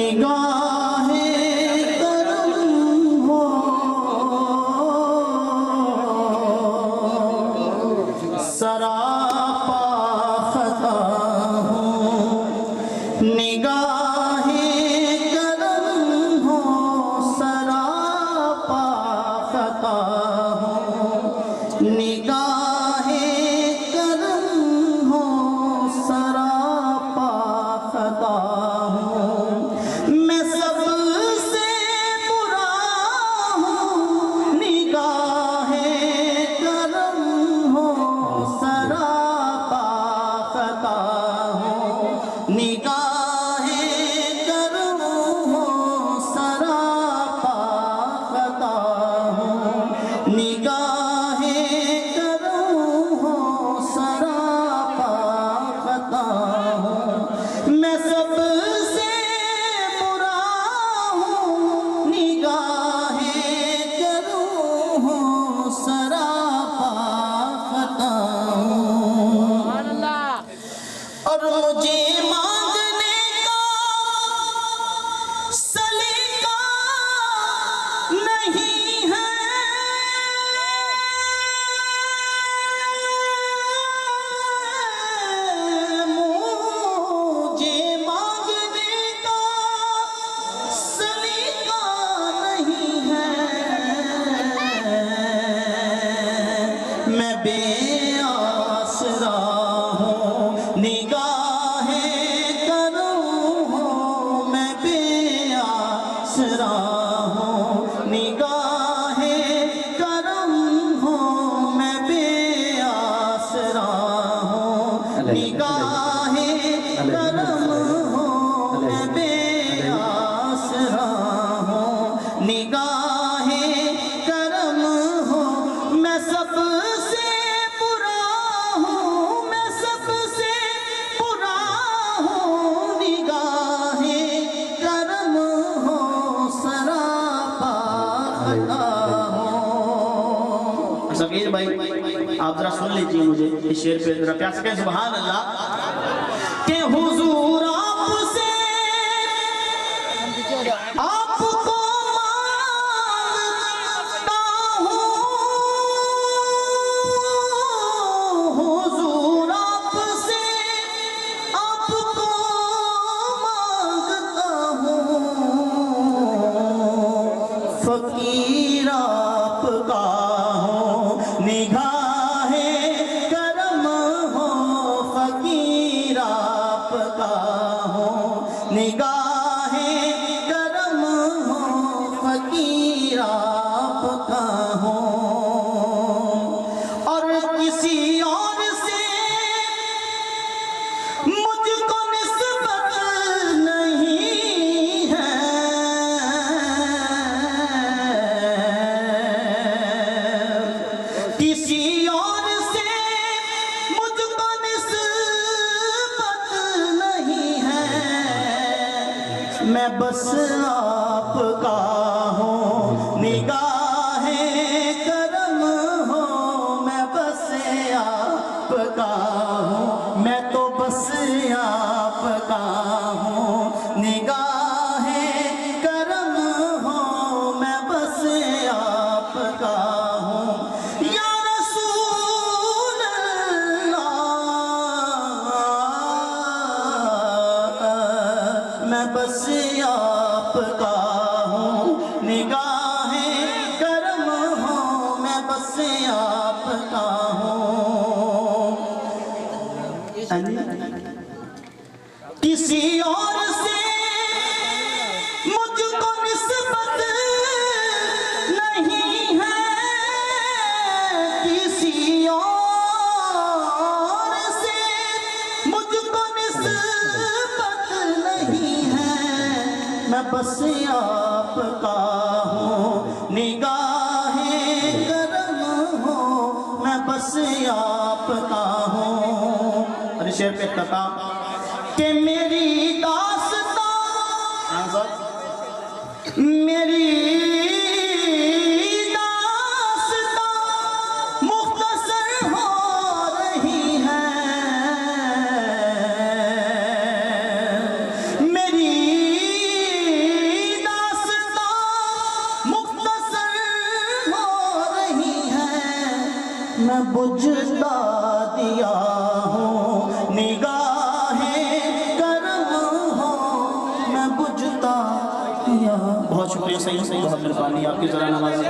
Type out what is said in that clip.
نگاہ کرم ہو سراپا خطا ہوں نگاہ کرم ہو سراپا خطا ہوں نگاہ کرم ہو سراپا خطا ہوں میں سب سے برا ہوں نگاہ کرم ہو سراپا خطا ہوں نگاہ کرم ہو سراپا خطا ہوں نگاہ کرم ہو سراپا خطا ہوں میں سب سے برا ہوں نگاہ کرم ہو سراپا خطا ہوں اور مجھے مانگنے کا سلیقہ نہیں ہے مجھے مانگنے کا سلیقہ نہیں ہے میں بے آسرا ہوں نگاہ کرم ہو میں بے آسرا ہوں نگاہ کرم ہو میں بے آسرا ہوں نگاہ کرم ہو میں بے آسرا ہوں نگاہ کرم ہو میں سب سے برا ہوں میں سب سے برا ہوں نگاہ کرم ہو سراپا خطا ہوں سفیر بھائی آپ ذرا سن لیجئے مجھے اس شعر پہ ذرا پیار سے کہیں سبحان اللہ کہ حضور آپ سے آپ کو مانگتا ہوں حضور آپ سے آپ کو مانگتا ہوں فقیر آپ کا ہوں نگاہ کرم ہو فقیر آپ کا ہوں نگاہ کرم ہو فقیر آپ کا ہوں اور کسی اور سے مجھ کو نسبت نہیں ہے کسی اور سے مجھ کو نسبت نہیں ہے میں بس آپ کا ہوں نگاہ کرم ہو میں بس آپ کا ہوں میں تو بس آپ کا ہوں نگاہ کرم ہو میں بس آپ کا ہوں یا رسول اللہ میں بس آپ کا ہوں نگاہ کرم ہو میں بس آپ کا ہوں کسی اور سے مجھ کو نسبت نہیں ہے کسی اور سے مجھ کو نسبت نہیں ہے میں بس آپ کا ہوں نگاہ کرم ہو میں بس آپ کا ہوں اور شعر پہ اختتام کہ میری داستان میری داستان مختصر ہو رہی ہے میری میں بجھتا دیا ہوں، نگاہ کرم ہو میں بجھتا دیا. بہت شکریہ سید، بہت مہربانی آپ کی ذرا نماز.